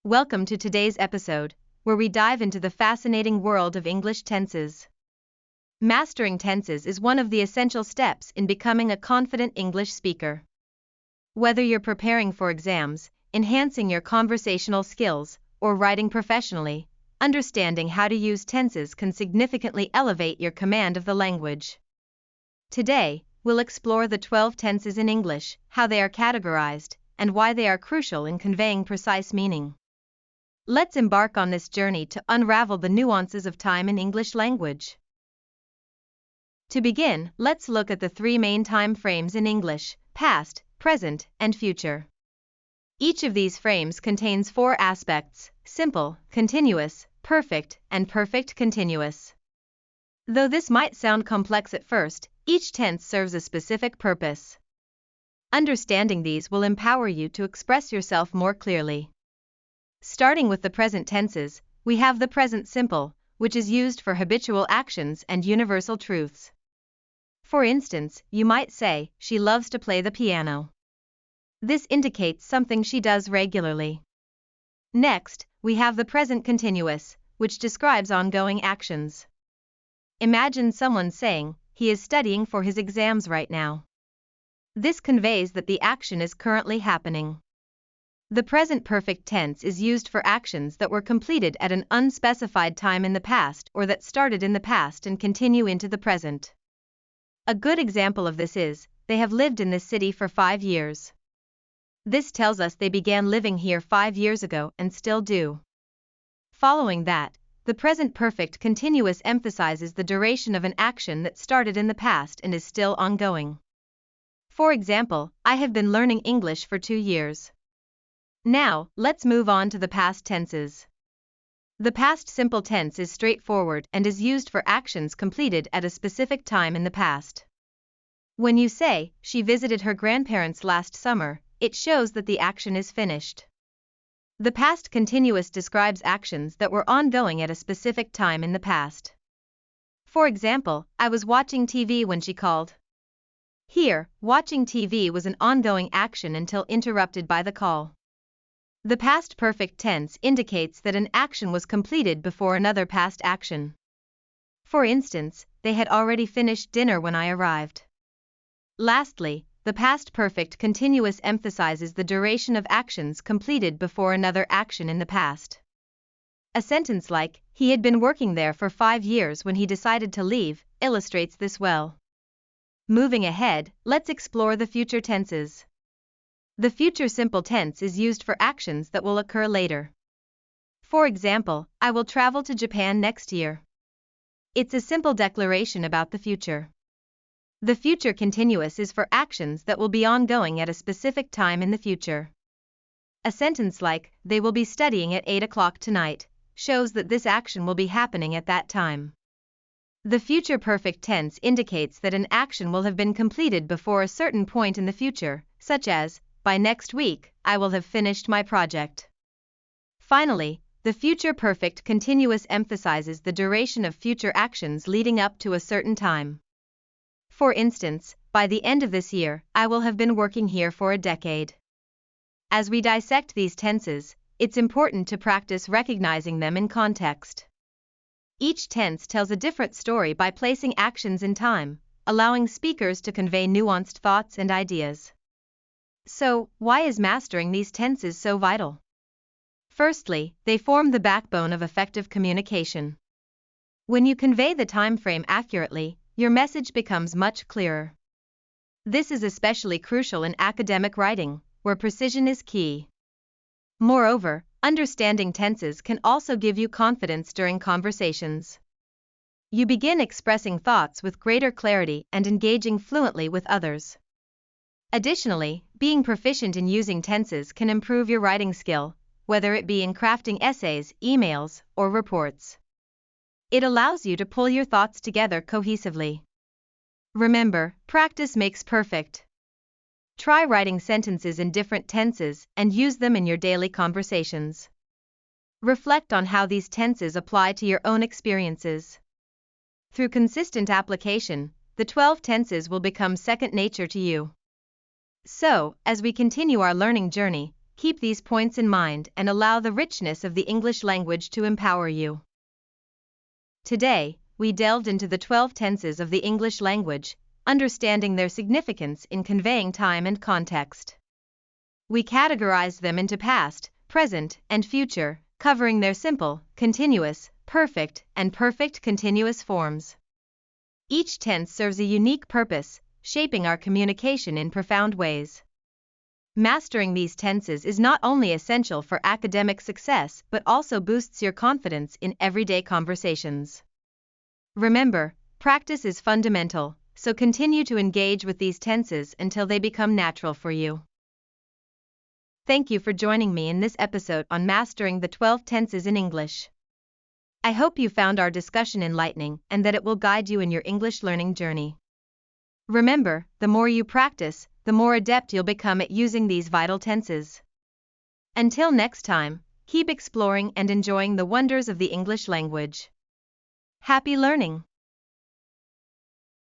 Welcome to today's episode, where we dive into the fascinating world of English tenses. Mastering tenses is one of the essential steps in becoming a confident English speaker. Whether you're preparing for exams, enhancing your conversational skills, or writing professionally, understanding how to use tenses can significantly elevate your command of the language. Today, we'll explore the 12 tenses in English, how they are categorized, and why they are crucial in conveying precise meaning. Let's embark on this journey to unravel the nuances of time in English language. To begin, let's look at the three main time frames in English: past, present, and future. Each of these frames contains four aspects: simple, continuous, perfect, and perfect continuous. Though this might sound complex at first, each tense serves a specific purpose. Understanding these will empower you to express yourself more clearly. Starting with the present tenses, we have the present simple, which is used for habitual actions and universal truths. For instance, you might say, "She loves to play the piano." This indicates something she does regularly. Next, we have the present continuous, which describes ongoing actions. Imagine someone saying, "He is studying for his exams right now." This conveys that the action is currently happening. The present perfect tense is used for actions that were completed at an unspecified time in the past or that started in the past and continue into the present. A good example of this is, "They have lived in this city for 5 years." This tells us they began living here 5 years ago and still do. Following that, the present perfect continuous emphasizes the duration of an action that started in the past and is still ongoing. For example, "I have been learning English for 2 years." Now, let's move on to the past tenses. The past simple tense is straightforward and is used for actions completed at a specific time in the past. When you say, "She visited her grandparents last summer," it shows that the action is finished. The past continuous describes actions that were ongoing at a specific time in the past. For example, "I was watching TV when she called." Here, watching TV was an ongoing action until interrupted by the call. The past perfect tense indicates that an action was completed before another past action. For instance, "They had already finished dinner when I arrived." Lastly, the past perfect continuous emphasizes the duration of actions completed before another action in the past. A sentence like, "He had been working there for 5 years when he decided to leave," illustrates this well. Moving ahead, let's explore the future tenses. The future simple tense is used for actions that will occur later. For example, "I will travel to Japan next year." It's a simple declaration about the future. The future continuous is for actions that will be ongoing at a specific time in the future. A sentence like, "They will be studying at 8 o'clock tonight," shows that this action will be happening at that time. The future perfect tense indicates that an action will have been completed before a certain point in the future, such as, "By next week, I will have finished my project." Finally, the future perfect continuous emphasizes the duration of future actions leading up to a certain time. For instance, "By the end of this year, I will have been working here for a decade." As we dissect these tenses, it's important to practice recognizing them in context. Each tense tells a different story by placing actions in time, allowing speakers to convey nuanced thoughts and ideas. So, why is mastering these tenses so vital? Firstly, they form the backbone of effective communication. When you convey the time frame accurately, your message becomes much clearer. This is especially crucial in academic writing, where precision is key. Moreover, understanding tenses can also give you confidence during conversations. You begin expressing thoughts with greater clarity and engaging fluently with others. Additionally, being proficient in using tenses can improve your writing skill, whether it be in crafting essays, emails, or reports. It allows you to pull your thoughts together cohesively. Remember, practice makes perfect. Try writing sentences in different tenses and use them in your daily conversations. Reflect on how these tenses apply to your own experiences. Through consistent application, the 12 tenses will become second nature to you. So, as we continue our learning journey, keep these points in mind and allow the richness of the English language to empower you. Today, we delved into the 12 tenses of the English language, understanding their significance in conveying time and context. We categorized them into past, present, and future, covering their simple, continuous, perfect, and perfect continuous forms. Each tense serves a unique purpose, shaping our communication in profound ways. Mastering these tenses is not only essential for academic success but also boosts your confidence in everyday conversations. Remember, practice is fundamental, so continue to engage with these tenses until they become natural for you. Thank you for joining me in this episode on mastering the 12 tenses in English. I hope you found our discussion enlightening and that it will guide you in your English learning journey. Remember, the more you practice, the more adept you'll become at using these vital tenses. Until next time, keep exploring and enjoying the wonders of the English language. Happy learning!